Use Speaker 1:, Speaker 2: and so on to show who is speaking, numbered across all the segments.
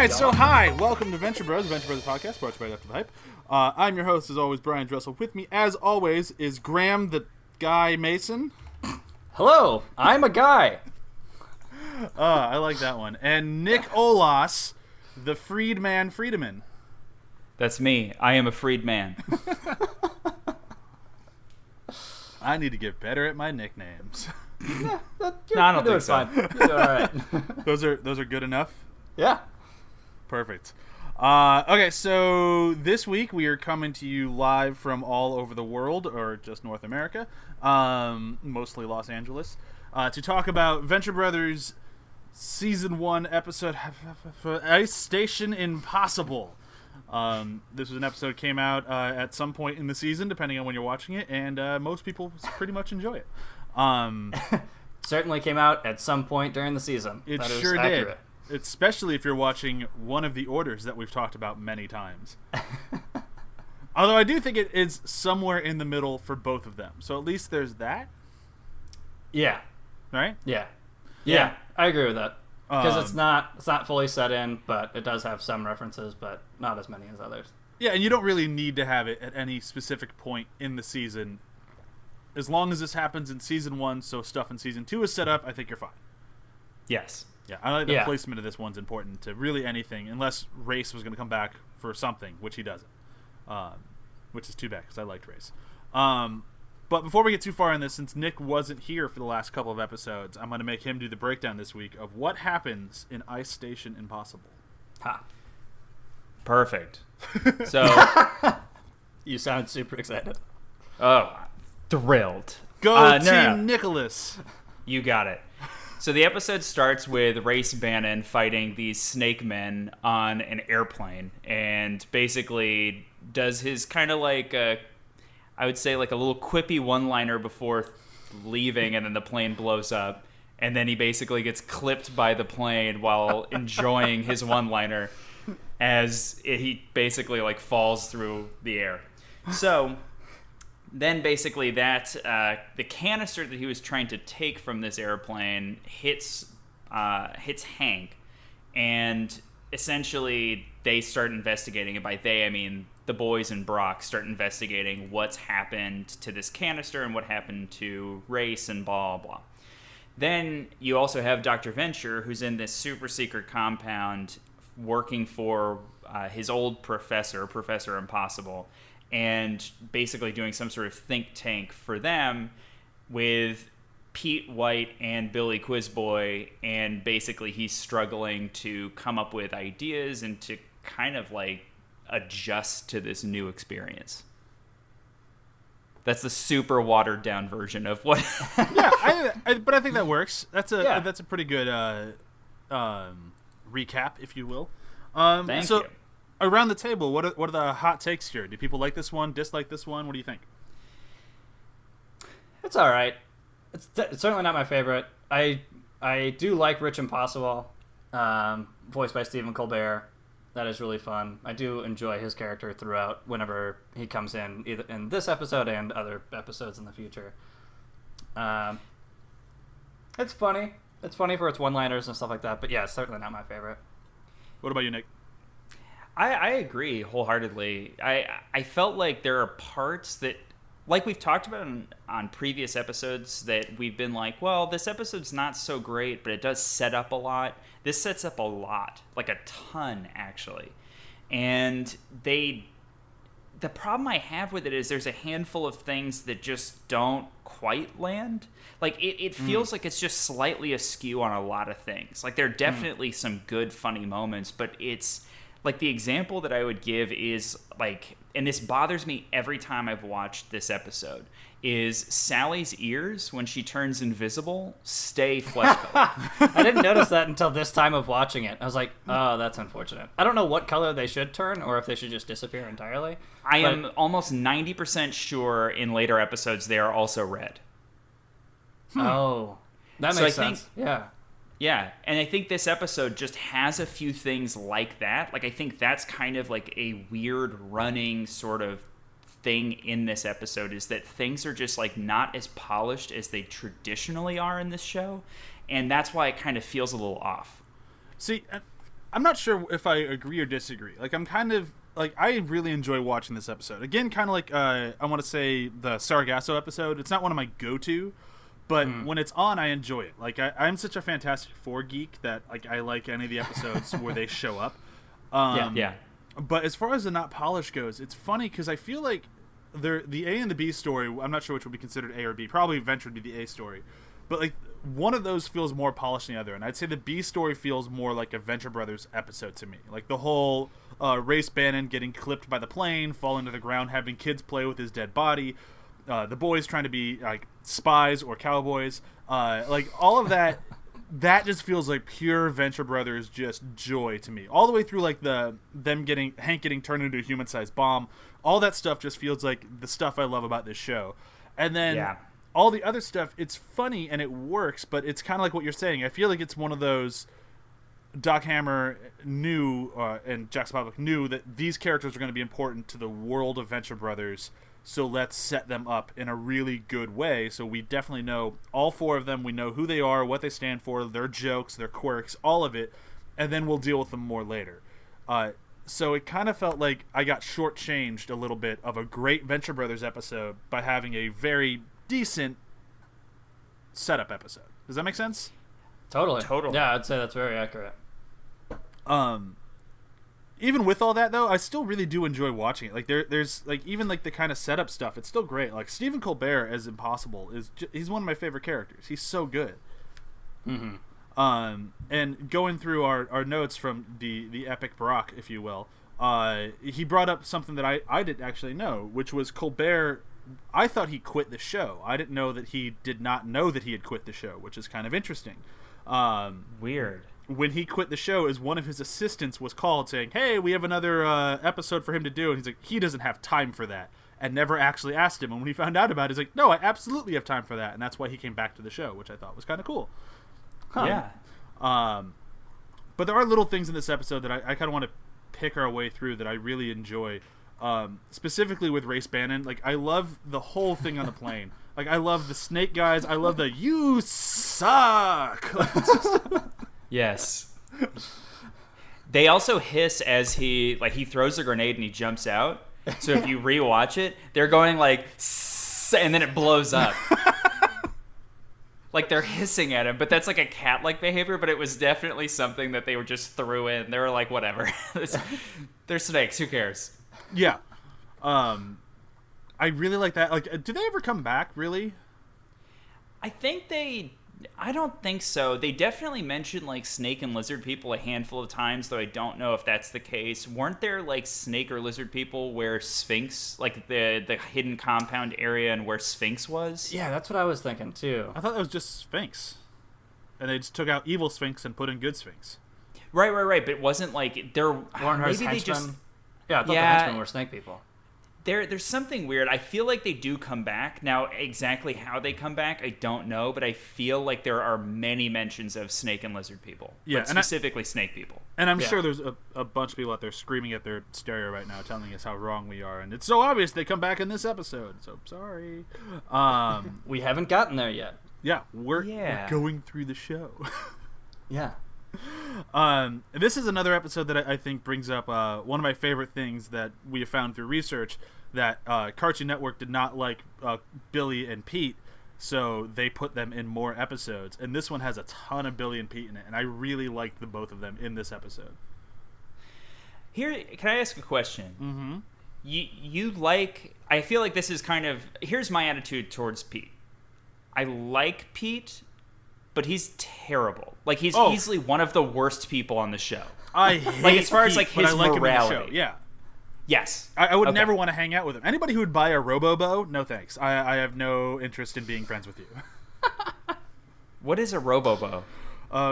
Speaker 1: right, so hi, welcome to Venture Bros podcast, brought to you by After the Hype. I'm your host, as always, Brian Dressel. With me, as always, is Graham the Guy Mason.
Speaker 2: Hello, I'm a guy.
Speaker 1: I like that one. And Nick Olas, the Freedman Friedemann.
Speaker 3: That's me. I am a freed man.
Speaker 1: I need to get better at my nicknames.
Speaker 3: No, I don't think so.
Speaker 2: Fine. You're doing all right.
Speaker 1: Those are good enough?
Speaker 2: Yeah.
Speaker 1: Perfect. Okay, so this week we are coming to you live from all over the world, or just North America, mostly Los Angeles, to talk about Venture Brothers Season 1 episode Ice Station Impossible. This was an episode that came out at some point in the season, depending on when you're watching it, and most people pretty much enjoy it.
Speaker 2: Certainly came out at some point during the season.
Speaker 1: It
Speaker 2: That is
Speaker 1: sure
Speaker 2: accurate.
Speaker 1: did. Especially if you're watching one of the orders that we've talked about many times. Although I do think it is somewhere in the middle for both of them. So at least there's that.
Speaker 2: Yeah.
Speaker 1: Right?
Speaker 2: Yeah.
Speaker 1: Yeah.
Speaker 2: I agree with that. Because it's not fully set in, but it does have some references, but not as many as others.
Speaker 1: Yeah, and you don't really need to have it at any specific point in the season. As long as this happens in Season 1, so stuff in Season 2 is set up, I think you're fine.
Speaker 3: Yes.
Speaker 1: Yeah, I like the placement of this one's important to really anything, unless Race was going to come back for something, which he doesn't. Which is too bad, because I liked Race. But before we get too far in this, since Nick wasn't here for the last couple of episodes, I'm going to make him do the breakdown this week of what happens in Ice Station Impossible.
Speaker 2: Ha.
Speaker 3: Perfect. So,
Speaker 2: You sound super excited.
Speaker 3: thrilled.
Speaker 1: Go Team Nicholas!
Speaker 3: You got it. So the episode starts with Race Bannon fighting these snake men on an airplane, and basically does his kind of like I would say like a little quippy one-liner before leaving, and then the plane blows up, and then he basically gets clipped by the plane while enjoying his one-liner as he basically like falls through the air. So then basically that the canister that he was trying to take from this airplane hits Hank, and essentially they start investigating, and by they I mean the boys and Brock start investigating what's happened to this canister and what happened to Race and blah blah. Then you also have Dr. Venture, who's in this super secret compound working for his old professor, Professor Impossible, and basically doing some sort of think tank for them with Pete White and Billy Quizboy, and basically he's struggling to come up with ideas and to kind of like adjust to this new experience. That's the super watered down version of what.
Speaker 1: Yeah, but I think that works. That's a pretty good recap, if you will.
Speaker 3: Thank you.
Speaker 1: Around the table, what are the hot takes here? Do people like this one, dislike this one? What do you think?
Speaker 2: It's all right. It's certainly not my favorite. I do like Rich Impossible, voiced by Stephen Colbert. That is really fun. I do enjoy his character throughout whenever he comes in, either in this episode and other episodes in the future. It's funny. It's funny for its one-liners and stuff like that, but yeah, it's certainly not my favorite.
Speaker 1: What about you, Nick?
Speaker 3: I agree wholeheartedly. I felt like there are parts that, like we've talked about on previous episodes, that we've been like, well, this episode's not so great, but it does set up a lot. This sets up a lot, like a ton, actually. And the problem I have with it is there's a handful of things that just don't quite land. Like, it feels like it's just slightly askew on a lot of things. Like, there are definitely some good, funny moments, but it's... Like, the example that I would give is, like, and this bothers me every time I've watched this episode, is Sally's ears, when she turns invisible, stay flesh-colored.
Speaker 2: I didn't notice that until this time of watching it. I was like, oh, that's unfortunate. I don't know what color they should turn, or if they should just disappear entirely.
Speaker 3: I am almost 90% sure in later episodes they are also red.
Speaker 2: Oh, that makes sense. Yeah.
Speaker 3: Yeah, and I think this episode just has a few things like that. Like, I think that's kind of like a weird running sort of thing in this episode, is that things are just like not as polished as they traditionally are in this show, and that's why it kind of feels a little off.
Speaker 1: See, I'm not sure if I agree or disagree. Like, I'm kind of like, I really enjoy watching this episode. Again, kind of like I want to say the Sargasso episode. It's not one of my go-to, but when it's on, I enjoy it. Like, I'm such a Fantastic Four geek that like I like any of the episodes where they show up.
Speaker 3: Yeah.
Speaker 1: But as far as the not polished goes, it's funny because I feel like the A and the B story, I'm not sure which would be considered A or B. Probably Venture would be the A story. But like one of those feels more polished than the other. And I'd say the B story feels more like a Venture Brothers episode to me. Like the whole Race Bannon getting clipped by the plane, falling to the ground, having kids play with his dead body. The boys trying to be like spies or cowboys. Like all of that. That just feels like pure Venture Brothers just joy to me. All the way through like Hank getting turned into a human-sized bomb. All that stuff just feels like the stuff I love about this show. And then all the other stuff, it's funny and it works, but it's kind of like what you're saying. I feel like it's one of those Doc Hammer knew and Jack Spock knew that these characters are going to be important to the world of Venture Brothers. So let's set them up in a really good way. So we definitely know all four of them. We know who they are, what they stand for, their jokes, their quirks, all of it. And then we'll deal with them more later. So it kind of felt like I got shortchanged a little bit of a great Venture Brothers episode by having a very decent setup episode. Does that make sense?
Speaker 2: Totally.
Speaker 3: Totally.
Speaker 2: Yeah, I'd say that's very accurate.
Speaker 1: Even with all that though, I still really do enjoy watching it. Like there's like even like the kind of setup stuff, it's still great. Like Stephen Colbert as Impossible he's one of my favorite characters. He's so good. And going through our notes from the epic Barack, if you will, he brought up something that I didn't actually know, which was Colbert. I thought he quit the show. I didn't know that he did not know that he had quit the show, which is kind of interesting.
Speaker 3: Weird.
Speaker 1: When he quit the show, is one of his assistants was called saying, "Hey, we have another episode for him to do," and he's like, he doesn't have time for that, and never actually asked him. And when he found out about it, he's like, "No, I absolutely have time for that," and that's why he came back to the show, which I thought was kind of cool.
Speaker 3: Yeah.
Speaker 1: But there are little things in this episode that I kind of want to pick our way through that I really enjoy. Specifically with Race Bannon, like I love the whole thing on the plane. Like I love the snake guys. I love the "you suck." Like, it's just...
Speaker 3: Yes. They also hiss as he throws a grenade and he jumps out. So if you rewatch it, they're going like, and then it blows up. Like they're hissing at him, but that's like a cat-like behavior. But it was definitely something that they were just threw in. They were like, whatever. They're snakes. Who cares?
Speaker 1: Yeah. I really like that. Like, do they ever come back? Really?
Speaker 3: I don't think so. They definitely mentioned like snake and lizard people a handful of times, though I don't know if that's the case. Weren't there like snake or lizard people where Sphinx, like the hidden compound area and where Sphinx was?
Speaker 2: Yeah, that's what I was thinking too.
Speaker 1: I thought that was just Sphinx, and they just took out evil Sphinx and put in good Sphinx.
Speaker 3: Right. But it wasn't like there.
Speaker 2: Maybe they just. Yeah, I thought the henchmen were snake people.
Speaker 3: There's something weird. I feel like they do come back. Now, exactly how they come back, I don't know, but I feel like there are many mentions of snake and lizard people.
Speaker 1: Yeah,
Speaker 3: but specifically snake people.
Speaker 1: And I'm sure there's a bunch of people out there screaming at their stereo right now, telling us how wrong we are. And it's so obvious they come back in this episode. So, sorry.
Speaker 2: We haven't gotten there yet.
Speaker 1: Yeah, we're going through the show.
Speaker 2: Yeah.
Speaker 1: This is another episode that I think brings up one of my favorite things that we have found through research, that Cartoon Network did not like Billy and Pete, so they put them in more episodes. And this one has a ton of Billy and Pete in it, and I really liked the both of them in this episode.
Speaker 3: Here, can I ask a question?
Speaker 1: Mm-hmm.
Speaker 3: You like... I feel like this is kind of... Here's my attitude towards Pete. I like Pete, but he's terrible. Like, he's easily one of the worst people on the show.
Speaker 1: I hate
Speaker 3: like, as far
Speaker 1: Pete,
Speaker 3: as like his
Speaker 1: but I like
Speaker 3: morality.
Speaker 1: him in the show. Yeah.
Speaker 3: Yes.
Speaker 1: I would never want to hang out with him. Anybody who would buy a Robobo, no thanks. I have no interest in being friends with you.
Speaker 3: What is a Robobo?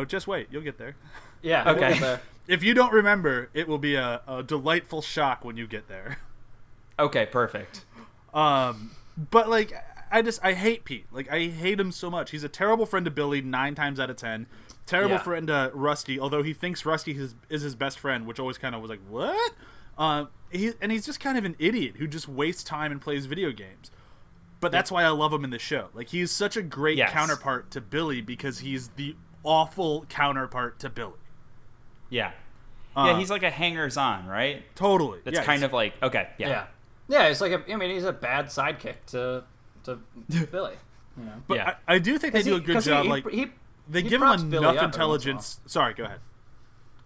Speaker 1: Just wait. You'll get there.
Speaker 2: Yeah.
Speaker 3: Okay.
Speaker 2: We'll get there.
Speaker 1: If you don't remember, it will be a delightful shock when you get there.
Speaker 3: Okay, perfect.
Speaker 1: But like, I hate Pete. Like, I hate him so much. He's a terrible friend to Billy 9 times out of 10. Terrible friend to Rusty, although he thinks Rusty is his best friend, which always kind of was like, what? He's just kind of an idiot who just wastes time and plays video games. But that's why I love him in the show. Like, he's such a great counterpart to Billy because he's the awful counterpart to Billy.
Speaker 3: Yeah. Yeah, he's like a hangers-on, right?
Speaker 1: Totally.
Speaker 3: That's kind of like okay,
Speaker 2: Yeah. It's like he's a bad sidekick to Billy. You know?
Speaker 1: But
Speaker 3: Yeah.
Speaker 1: I do think they do a good job. They give him
Speaker 2: props Billy
Speaker 1: enough
Speaker 2: up
Speaker 1: intelligence. Sorry, go ahead.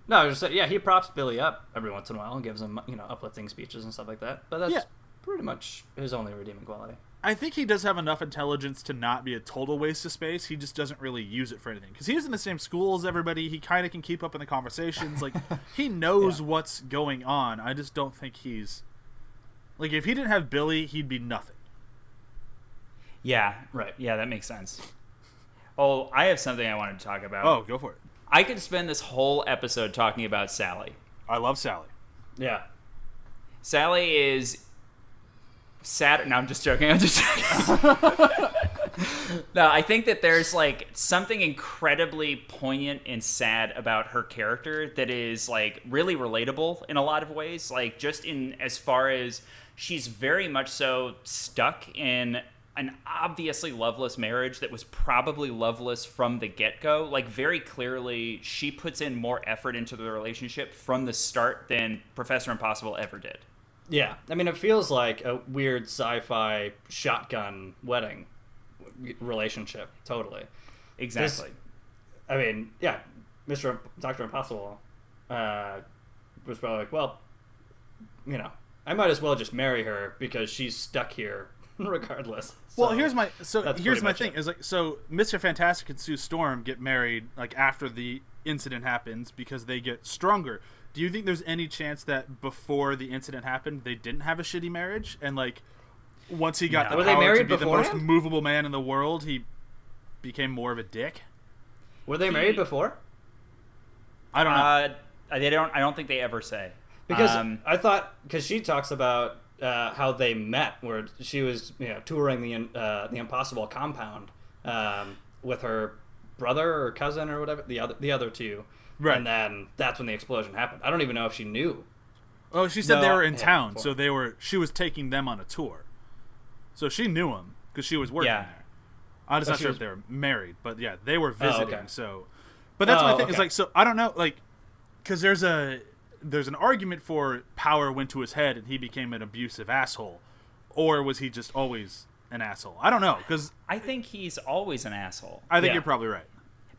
Speaker 2: No, he props Billy up every once in a while and gives him uplifting speeches and stuff like that. But that's pretty much his only redeeming quality.
Speaker 1: I think he does have enough intelligence to not be a total waste of space. He just doesn't really use it for anything. Because he was in the same school as everybody. He kind of can keep up in the conversations. Like, he knows what's going on. I just don't think he's... Like, if he didn't have Billy, he'd be nothing.
Speaker 3: Yeah.
Speaker 2: Right.
Speaker 3: Yeah, that makes sense. Oh, I have something I wanted to talk about.
Speaker 1: Oh, go for it.
Speaker 3: I could spend this whole episode talking about Sally.
Speaker 1: I love Sally.
Speaker 2: Yeah.
Speaker 3: Sally is sad. No, I'm just joking. No, I think that there's like something incredibly poignant and sad about her character that is like really relatable in a lot of ways. Like just in as far as she's very much so stuck in an obviously loveless marriage that was probably loveless from the get-go. Like very clearly she puts in more effort into the relationship from the start than Professor Impossible ever did.
Speaker 2: Yeah, I mean, it feels like a weird sci-fi shotgun wedding relationship. Totally.
Speaker 3: Exactly.
Speaker 2: I mean, yeah, Dr. Impossible was probably like, well, I might as well just marry her because she's stuck here regardless.
Speaker 1: Well,
Speaker 2: So
Speaker 1: here's my
Speaker 2: much
Speaker 1: thing
Speaker 2: it.
Speaker 1: is like, so Mr. Fantastic and Sue Storm get married like after the incident happens because they get stronger. Do you think there's any chance that before the incident happened they didn't have a shitty marriage, and like once he got the
Speaker 2: Were they
Speaker 1: power to
Speaker 2: married
Speaker 1: be the most
Speaker 2: beforehand?
Speaker 1: movable man in the world, he became more of a dick?
Speaker 2: Were they married before?
Speaker 1: I don't know.
Speaker 3: I don't think they ever say.
Speaker 2: Because I thought, because she talks about how they met, where she was touring the Impossible compound with her brother or cousin or whatever, the other two,
Speaker 1: Right.
Speaker 2: And then that's when the explosion happened. I don't even know if she knew.
Speaker 1: Oh, she said they were in
Speaker 2: Yeah,
Speaker 1: town,
Speaker 2: before.
Speaker 1: so she was taking them on a tour, so she knew him because she was working
Speaker 3: Yeah.
Speaker 1: there. I'm just not
Speaker 2: she
Speaker 1: sure
Speaker 2: was-
Speaker 1: if they were married, but yeah, they were visiting.
Speaker 2: okay.
Speaker 1: So, but that's my thing.
Speaker 2: okay.
Speaker 1: Is like, so I don't know, like, because there's an argument for power went to his head and he became an abusive asshole, or was he just always an asshole? I don't know, because
Speaker 3: I think he's always an asshole.
Speaker 1: I think
Speaker 2: Yeah.
Speaker 1: you're probably right.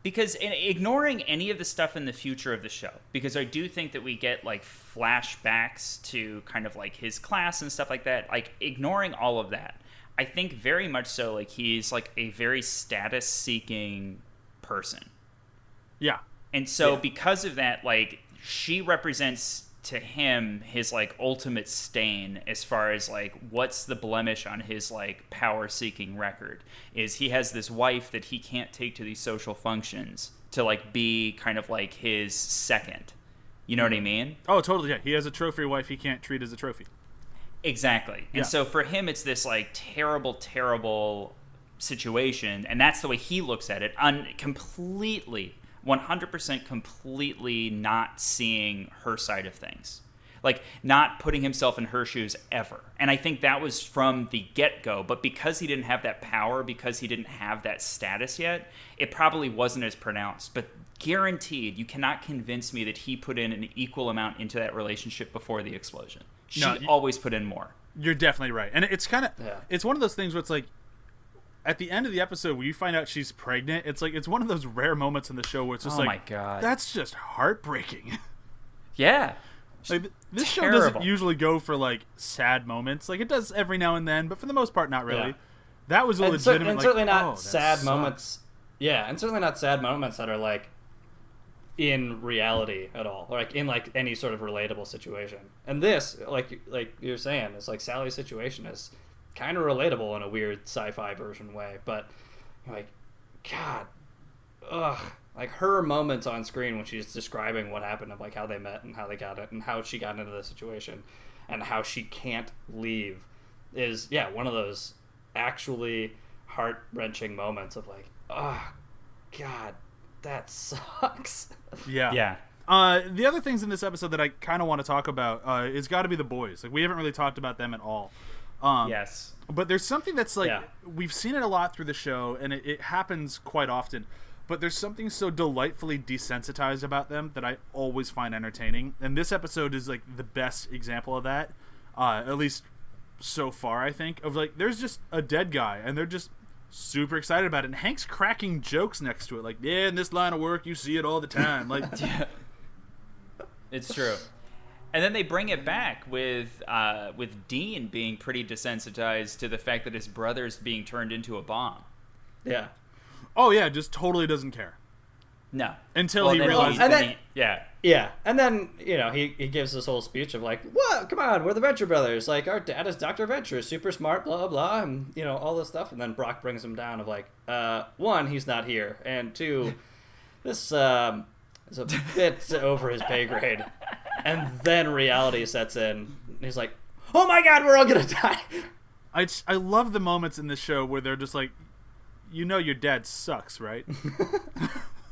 Speaker 3: Because ignoring any of the stuff in the future of the show, because I do think that we get like flashbacks to kind of like his class and stuff like that, like ignoring all of that, I think very much so like he's like a very status seeking person.
Speaker 1: Yeah,
Speaker 3: And so because of that, like she represents to him his like ultimate stain as far as like what's the blemish on his like power seeking record is he has this wife that he can't take to these social functions to like be kind of like his second. You know what I mean?
Speaker 1: Oh, totally. Yeah, he has a trophy wife he can't treat as a trophy.
Speaker 3: Exactly.
Speaker 1: Yeah.
Speaker 3: And so for him it's this like terrible situation, and that's the way he looks at it, completely 100% completely not seeing her side of things, like not putting himself in her shoes ever. And I think that was from the get-go, but because he didn't have that power, because he didn't have that status yet, it probably wasn't as pronounced. But guaranteed, you cannot convince me that he put in an equal amount into that relationship before the explosion. She always put in more.
Speaker 1: You're definitely right, and it's kind of
Speaker 2: Yeah.
Speaker 1: it's one of those things where it's like at the end of the episode where you find out she's pregnant, it's like it's one of those rare moments in the show where it's just
Speaker 3: Oh
Speaker 1: like,
Speaker 3: my God.
Speaker 1: that's just heartbreaking.
Speaker 3: Yeah.
Speaker 1: Like this show
Speaker 3: Terrible.
Speaker 1: doesn't usually go for like sad moments. Like it does every now and then, but for the most part, not really.
Speaker 2: Yeah.
Speaker 1: That was a
Speaker 2: And,
Speaker 1: legitimate.
Speaker 2: and
Speaker 1: like,
Speaker 2: certainly not
Speaker 1: oh, that
Speaker 2: sad
Speaker 1: sucks.
Speaker 2: moments. Yeah, and certainly not sad moments that are like in reality at all, like in like any sort of relatable situation. And this, like you're saying, it's like Sally's situation is kind of relatable in a weird sci-fi version way, but like, God, like her moments on screen when she's describing what happened of like how they met and how they got it and how she got into the situation and how she can't leave is one of those actually heart-wrenching moments of like, oh God, that sucks.
Speaker 1: Yeah.
Speaker 3: Yeah.
Speaker 1: The other things in this episode that I kind of want to talk about is got to be the boys. Like we haven't really talked about them at all.
Speaker 3: Yes.
Speaker 1: But there's something that's like
Speaker 2: Yeah.
Speaker 1: we've seen it a lot through the show, and it happens quite often. but there's something so delightfully desensitized about them that I always find entertaining. And this episode is like the best example of that, at least so far, I think. Of like, there's just a dead guy, and they're just super excited about it. And Hank's cracking jokes next to it, like, yeah, in this line of work, you see it all the time. Like,
Speaker 3: It's true. And then they bring it back with Dean being pretty desensitized to the fact that his brother's being turned into a bomb.
Speaker 2: Yeah.
Speaker 1: oh yeah, just totally doesn't care
Speaker 3: No.
Speaker 1: until he
Speaker 3: then
Speaker 1: realizes.
Speaker 2: and then-
Speaker 3: yeah.
Speaker 2: Yeah, and then, he gives this whole speech of like, what? Come on, we're the Venture Brothers. Like, our dad is Dr. Venture, super smart, blah, blah, blah, and, all this stuff. And then Brock brings him down of like, one, he's not here, and two, this is a bit over his pay grade. And then reality sets in. He's like, oh my god, we're all gonna die.
Speaker 1: I love the moments in this show where they're just like, your dad sucks, right?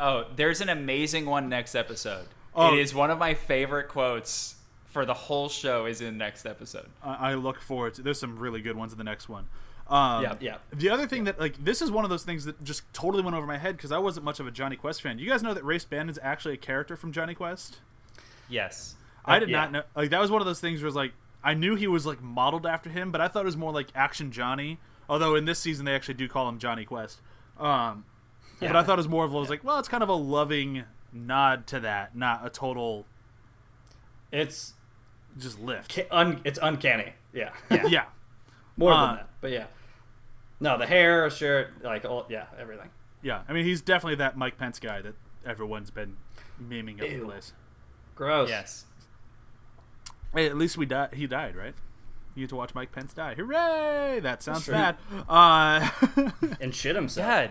Speaker 3: Oh, there's an amazing one next episode.
Speaker 1: Oh.
Speaker 3: It is one of my favorite quotes for the whole show is in next episode.
Speaker 1: I look forward to. There's some really good ones in the next one.
Speaker 2: Yeah.
Speaker 1: The other thing that, like, this is one of those things that just totally went over my head because I wasn't much of a Johnny Quest fan. You guys know that Race Bandon's actually a character from Johnny Quest?
Speaker 3: Yes.
Speaker 1: I did
Speaker 2: yeah.
Speaker 1: not know. Like, that was one of those things where it's like, I knew he was like modeled after him, but I thought it was more like Action Johnny. Although in this season they actually do call him Johnny Quest. But I thought it was more of, I was like, well, it's kind of a loving nod to that, not a total
Speaker 2: It's
Speaker 1: just lift.
Speaker 2: it's uncanny. Yeah.
Speaker 1: Yeah.
Speaker 2: More than that, but yeah. No, the hair, shirt, like, everything.
Speaker 1: Yeah. I mean, he's definitely that Mike Pence guy that everyone's been memeing up the
Speaker 2: Ew.
Speaker 1: place.
Speaker 2: Gross.
Speaker 3: Yes.
Speaker 1: Hey, at least he died, right? You get to watch Mike Pence die. Hooray! That sounds
Speaker 2: true.
Speaker 1: bad.
Speaker 2: And shit himself.
Speaker 3: God.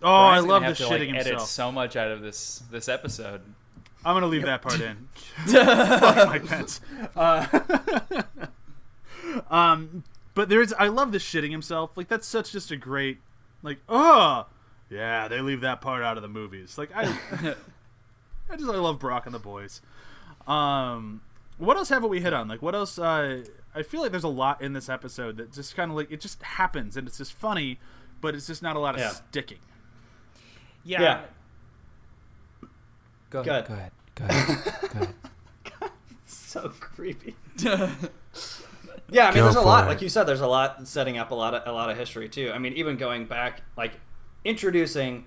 Speaker 1: Oh, I
Speaker 3: Brian's
Speaker 1: love
Speaker 3: gonna
Speaker 1: the
Speaker 3: have to,
Speaker 1: shitting
Speaker 3: edit
Speaker 1: himself.
Speaker 3: so much out of this episode.
Speaker 1: I'm gonna leave that part in. Fuck Mike Pence. But I love the shitting himself. Like, that's such just a great, like, yeah, they leave that part out of the movies. Like, I love Brock and the boys. What else haven't we hit on? Like, what else? I feel like there's a lot in this episode that just kind of like, it just happens and it's just funny, but it's just not a lot of sticking.
Speaker 3: Yeah.
Speaker 2: Go
Speaker 3: ahead. Go ahead.
Speaker 2: So creepy. Yeah, I mean, there's a lot. Like you said, there's a lot setting up a lot of history too. I mean, even going back, like introducing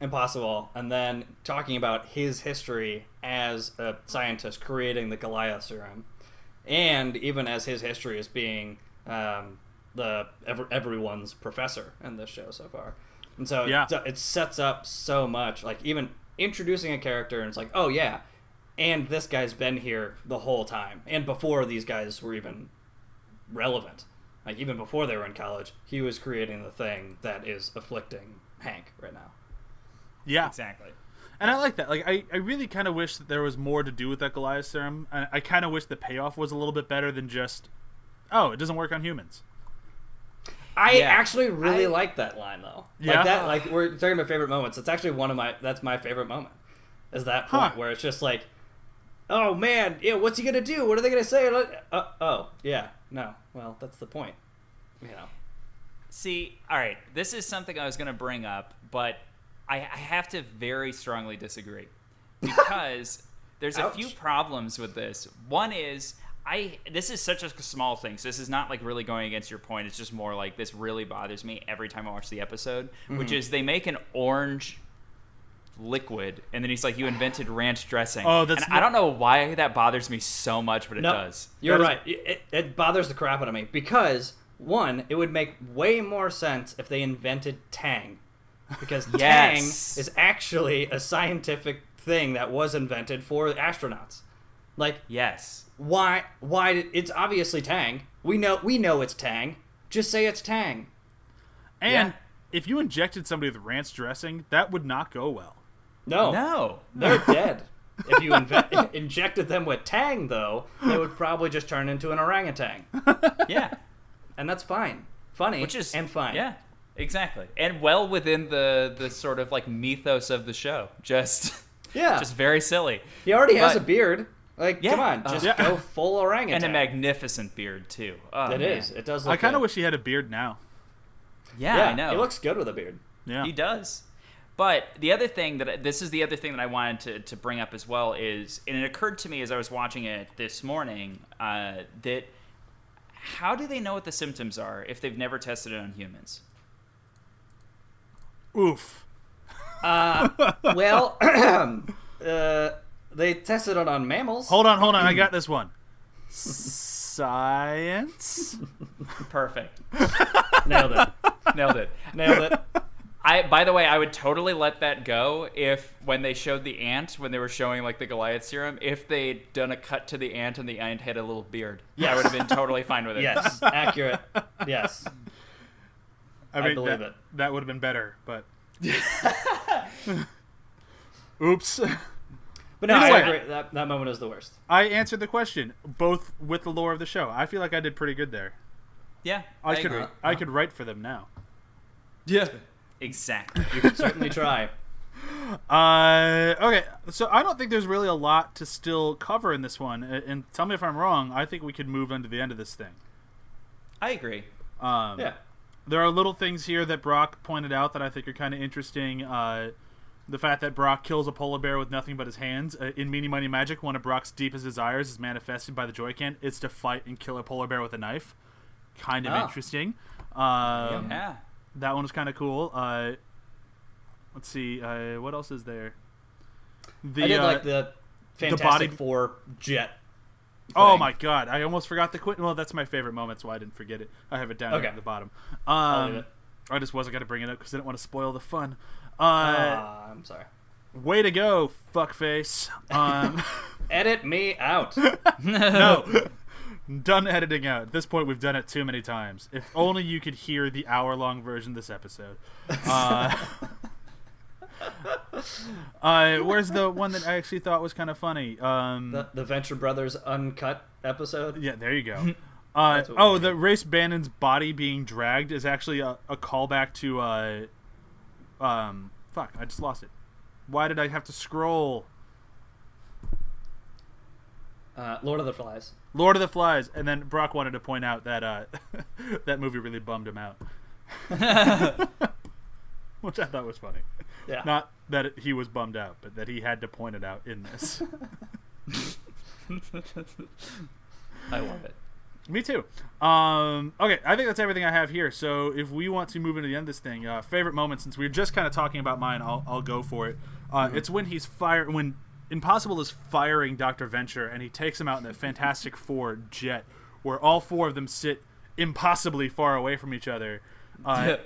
Speaker 2: Impossible, and then talking about his history as a scientist creating the Goliath serum, and even as his history as being everyone's professor in this show so far. And so it sets up so much. Like even introducing a character, and it's like, oh yeah, and this guy's been here the whole time, and before these guys were even relevant. Like even before they were in college, he was creating the thing that is afflicting Hank right now.
Speaker 1: Yeah.
Speaker 3: Exactly.
Speaker 1: And I like that. Like, I really kind of wish that there was more to do with that Goliath serum. I kind of wish the payoff was a little bit better than just, it doesn't work on humans.
Speaker 2: I actually really like that line though.
Speaker 1: Yeah.
Speaker 2: Like that. Like we're talking about favorite moments. It's actually that's my favorite moment. Is that point where it's just like, oh man, what's he gonna do? What are they gonna say? No. Well, that's the point.
Speaker 3: See, all right, this is something I was going to bring up, but I have to very strongly disagree because there's a few problems with this. One is this is such a small thing, so this is not like really going against your point. It's just more like this really bothers me every time I watch the episode, which is they make an orange liquid, and then he's like, you invented ranch dressing. I don't know why that bothers me so much, but it does.
Speaker 2: You're right. It bothers the crap out of me because, one, it would make way more sense if they invented Tang, because Tang is actually a scientific thing that was invented for astronauts. Like, why it's obviously Tang. We know it's Tang. Just say it's Tang.
Speaker 1: And if you injected somebody with ranch dressing, that would not go well.
Speaker 2: No, they're dead. If you injected them with Tang, though, they would probably just turn into an orangutan.
Speaker 3: Yeah.
Speaker 2: And that's fine. Funny, and fine.
Speaker 3: Yeah, exactly. And well within the sort of like mythos of the show. Just very silly.
Speaker 2: He already has a beard. Like, come on, just go full orangutan.
Speaker 3: And a magnificent beard, too. Oh,
Speaker 2: it is. It does look
Speaker 1: I kind of
Speaker 2: good.
Speaker 1: wish he had a beard now.
Speaker 3: Yeah, I know.
Speaker 2: He looks good with a beard.
Speaker 1: Yeah.
Speaker 3: He does. But the other thing this is the other thing that I wanted to bring up as well is, and it occurred to me as I was watching it this morning, that how do they know what the symptoms are if they've never tested it on humans?
Speaker 1: Oof.
Speaker 2: Well, they tested it on mammals.
Speaker 1: Hold on. I got this one. Science?
Speaker 3: Perfect.
Speaker 2: Nailed it.
Speaker 3: Nailed it.
Speaker 2: Nailed it.
Speaker 3: By the way, I would totally let that go if, when they showed the ant, when they were showing like the Goliath serum, if they'd done a cut to the ant and the ant had a little beard. Yeah, I would have been totally fine with it.
Speaker 2: Yes, accurate. Yes,
Speaker 1: I
Speaker 2: believe it.
Speaker 1: That would have been better, but oops.
Speaker 2: But no,
Speaker 1: Anyway.
Speaker 2: I agree. That moment is the worst.
Speaker 1: I answered the question both with the lore of the show. I feel like I did pretty good there.
Speaker 3: Yeah,
Speaker 1: I
Speaker 3: agree.
Speaker 1: could write for them now.
Speaker 2: Yeah,
Speaker 3: Exactly.
Speaker 2: you can certainly try.
Speaker 1: Okay, so I don't think there's really a lot to still cover in this one. And tell me if I'm wrong. I think we could move on to the end of this thing.
Speaker 3: I agree.
Speaker 2: Yeah.
Speaker 1: There are little things here that Brock pointed out that I think are kind of interesting. The fact that Brock kills a polar bear with nothing but his hands. In Meanie Miny Magic, one of Brock's deepest desires is manifested by the Joy-Can. It's to fight and kill a polar bear with a knife. Kind of interesting.
Speaker 3: Yeah.
Speaker 1: That one was kind of cool. Let's see. What else is there?
Speaker 2: I did like the Fantastic
Speaker 1: body-
Speaker 2: Four jet.
Speaker 1: Oh
Speaker 2: thing.
Speaker 1: my god! I almost forgot the quit. Well, that's my favorite moment, so I didn't forget it. I have it down here
Speaker 2: Okay.
Speaker 1: at the bottom.
Speaker 2: I'll leave it.
Speaker 1: I just wasn't gonna bring it up because I didn't want to spoil the fun.
Speaker 2: I'm sorry.
Speaker 1: Way to go, fuckface.
Speaker 2: Edit me out.
Speaker 1: No. Done editing out. At this point, we've done it too many times. If only you could hear the hour-long version of this episode. Where's the one that I actually thought was kind of funny?
Speaker 2: The Venture Brothers uncut episode.
Speaker 1: Yeah, there you go.
Speaker 2: That's what we
Speaker 1: The Race Bannon's body being dragged is actually a callback to fuck, I just lost it. Why did I have to scroll?
Speaker 2: Lord of the Flies.
Speaker 1: Lord of the Flies, and then Brock wanted to point out that that movie really bummed him out, which I thought was funny.
Speaker 2: Yeah.
Speaker 1: Not that he was bummed out, but that he had to point it out in this.
Speaker 3: I love it.
Speaker 1: Me too. Okay, I think that's everything I have here. So if we want to move into the end of this thing, favorite moment, since we were just kind of talking about mine, I'll go for it. It's when when Impossible is firing Dr. Venture, and he takes him out in the Fantastic Four jet, where all four of them sit impossibly far away from each other. And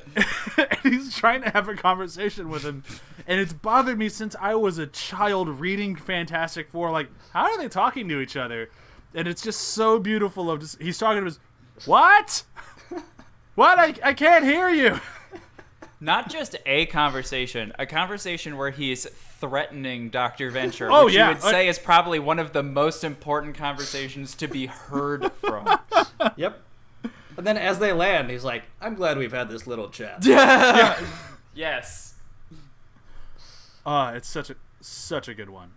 Speaker 1: he's trying to have a conversation with him, and it's bothered me since I was a child reading Fantastic Four. Like, how are they talking to each other? And it's just so beautiful. He's talking to his, what? What? I can't hear you.
Speaker 3: Not just a conversation where he's threatening Dr. Venture,
Speaker 1: Oh,
Speaker 3: which
Speaker 1: yeah.
Speaker 3: you would say is probably one of the most important conversations to be heard from.
Speaker 2: Yep. And then as they land, he's like, "I'm glad we've had this little chat."
Speaker 3: Yes.
Speaker 1: It's such a good one.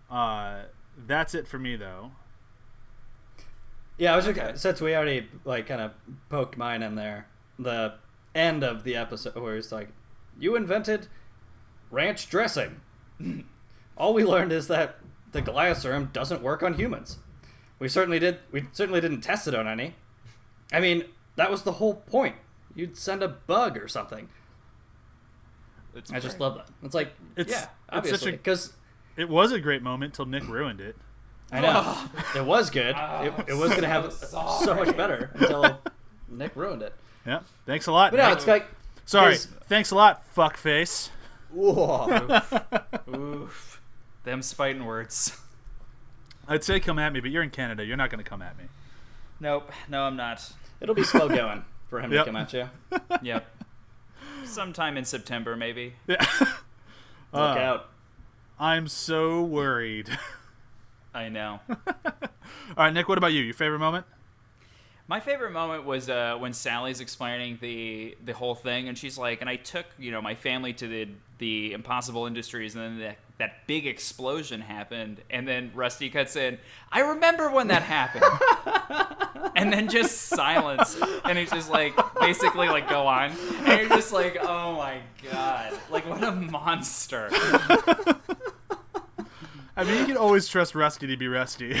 Speaker 1: That's it for me, though.
Speaker 2: Yeah, I was just, since we already kind of poked mine in there, the end of the episode where it's like, "You invented ranch dressing. All we learned is that the Goliath serum doesn't work on humans. We certainly didn't test it on any. I mean, that was the whole point. You'd send a bug or something." I just love that. It's like,
Speaker 1: It's such
Speaker 2: obviously,
Speaker 1: a-
Speaker 2: because
Speaker 1: It was a great moment till Nick ruined it.
Speaker 2: I know it was good. It was going to have so much better until Nick ruined it.
Speaker 1: Yeah. Thanks a lot.
Speaker 2: But no,
Speaker 1: Nick.
Speaker 2: it's like,
Speaker 1: Sorry.
Speaker 2: 'cause-
Speaker 1: Thanks a lot, fuckface.
Speaker 2: whoa.
Speaker 3: Oof. Them's fighting words.
Speaker 1: I'd say come at me, but you're in Canada. You're not going to come at me.
Speaker 3: Nope. No, I'm not.
Speaker 2: It'll be slow going for him
Speaker 1: Yep.
Speaker 2: to come at you.
Speaker 3: Yep. Sometime in September, maybe.
Speaker 1: Yeah.
Speaker 2: Look out.
Speaker 1: I'm so worried.
Speaker 3: I know.
Speaker 1: All right, Nick, what about you? Your favorite moment?
Speaker 3: My favorite moment was when Sally's explaining the whole thing, and she's like, and I took my family to the Impossible Industries, and then that big explosion happened, and then Rusty cuts in, I remember when that happened. and then just silence, and he's just like basically like go on, and you're just like, oh my god, like what a monster.
Speaker 1: I mean, you can always trust Rusty to be Rusty.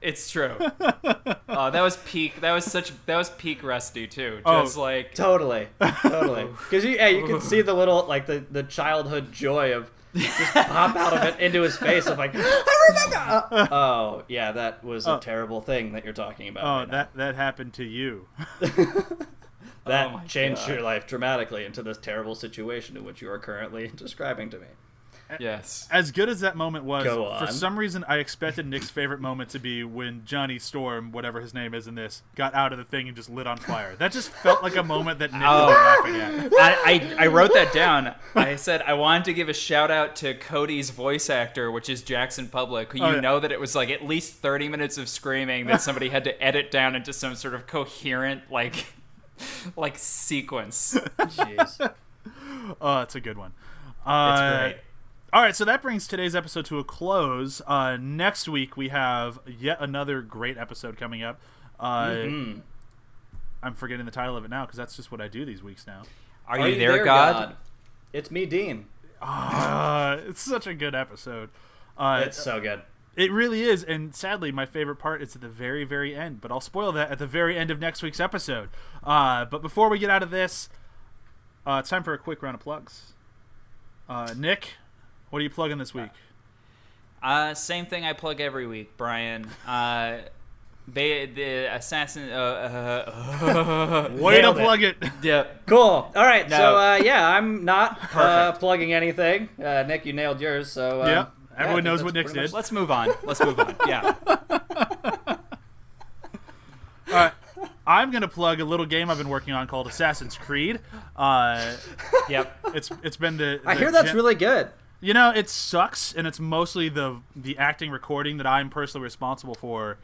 Speaker 3: It's true. Oh, that was peak. That was peak Rusty too. Just like
Speaker 2: Totally. Because you can see the little, like, the childhood joy of just pop out of it into his face of like, I remember. Oh, yeah, that was a terrible thing that you're talking about.
Speaker 1: Oh,
Speaker 2: right now.
Speaker 1: that happened to you.
Speaker 2: That
Speaker 3: Oh my
Speaker 2: changed
Speaker 3: God.
Speaker 2: your life dramatically into this terrible situation in which you are currently describing to me.
Speaker 3: yes.
Speaker 1: As good as that moment was,
Speaker 2: Go on.
Speaker 1: for some reason I expected Nick's favorite moment to be when Johnny Storm, whatever his name is in this, got out of the thing and just lit on fire. That just felt like a moment that Nick was laughing at.
Speaker 3: I wrote that down. I said I wanted to give a shout out to Cody's voice actor, which is Jackson Public, who know that it was like at least 30 minutes of screaming that somebody had to edit down into some sort of coherent like sequence.
Speaker 2: Jeez.
Speaker 1: Oh, it's a good one.
Speaker 3: It's great.
Speaker 1: All right, so that brings today's episode to a close. Next week, we have yet another great episode coming up. I'm forgetting the title of it now because that's just what I do these weeks now.
Speaker 3: Are you there, God?
Speaker 2: It's me, Dean.
Speaker 1: It's such a good episode.
Speaker 2: It's so good.
Speaker 1: It really is, and sadly, my favorite part is at the very, very end. But I'll spoil that at the very end of next week's episode. But before we get out of this, it's time for a quick round of plugs. Nick, what are you plugging this week?
Speaker 3: Same thing I plug every week, Brian. The assassin.
Speaker 1: Way to
Speaker 2: Nailed it.
Speaker 1: plug it.
Speaker 3: Yeah.
Speaker 2: Cool. All right.
Speaker 3: No.
Speaker 2: So, I'm not
Speaker 3: Perfect.
Speaker 2: plugging anything. Nick, you nailed yours. So,
Speaker 1: Yeah, everyone
Speaker 2: I think
Speaker 1: knows
Speaker 2: that's
Speaker 1: what Nick's
Speaker 2: pretty
Speaker 1: did.
Speaker 3: Let's move on. Yeah.
Speaker 1: All right. I'm going to plug a little game I've been working on called Assassin's Creed.
Speaker 3: Yep.
Speaker 1: It's been the
Speaker 2: I hear that's really good.
Speaker 1: You know, it sucks, and it's mostly the acting recording that I'm personally responsible for.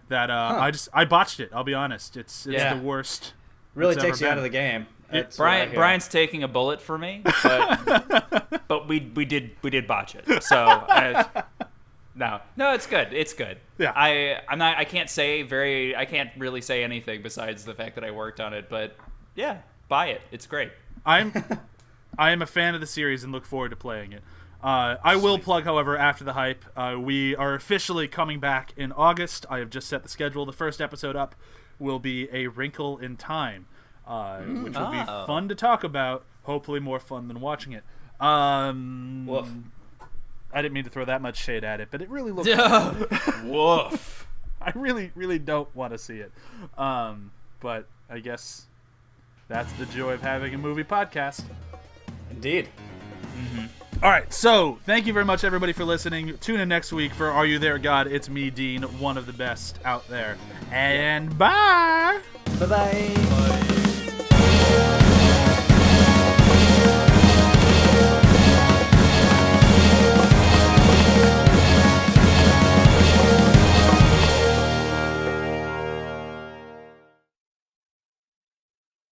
Speaker 1: That I botched it. I'll be honest. It's
Speaker 3: Yeah.
Speaker 1: the worst.
Speaker 2: Really
Speaker 1: it's
Speaker 2: takes
Speaker 1: ever
Speaker 2: you out
Speaker 1: been.
Speaker 2: of the game. That's what I hear.
Speaker 3: Brian's taking a bullet for me, but we did botch it. So no, it's good. It's good.
Speaker 1: Yeah.
Speaker 3: I can't really say anything besides the fact that I worked on it. But yeah, buy it. It's great.
Speaker 1: I am a fan of the series and look forward to playing it. I will plug, however, after the hype. We are officially coming back in August. I have just set the schedule. The first episode up will be A Wrinkle in Time, which will be fun to talk about. Hopefully more fun than watching it.
Speaker 2: Woof.
Speaker 1: I didn't mean to throw that much shade at it, but it really looks
Speaker 3: Woof.
Speaker 1: I really, really don't want to see it. But I guess that's the joy of having a movie podcast.
Speaker 2: Indeed.
Speaker 1: All right, so thank you very much, everybody, for listening. Tune in next week for Are You There, God? It's me, Dean, one of the best out there. And bye!
Speaker 2: Bye-bye.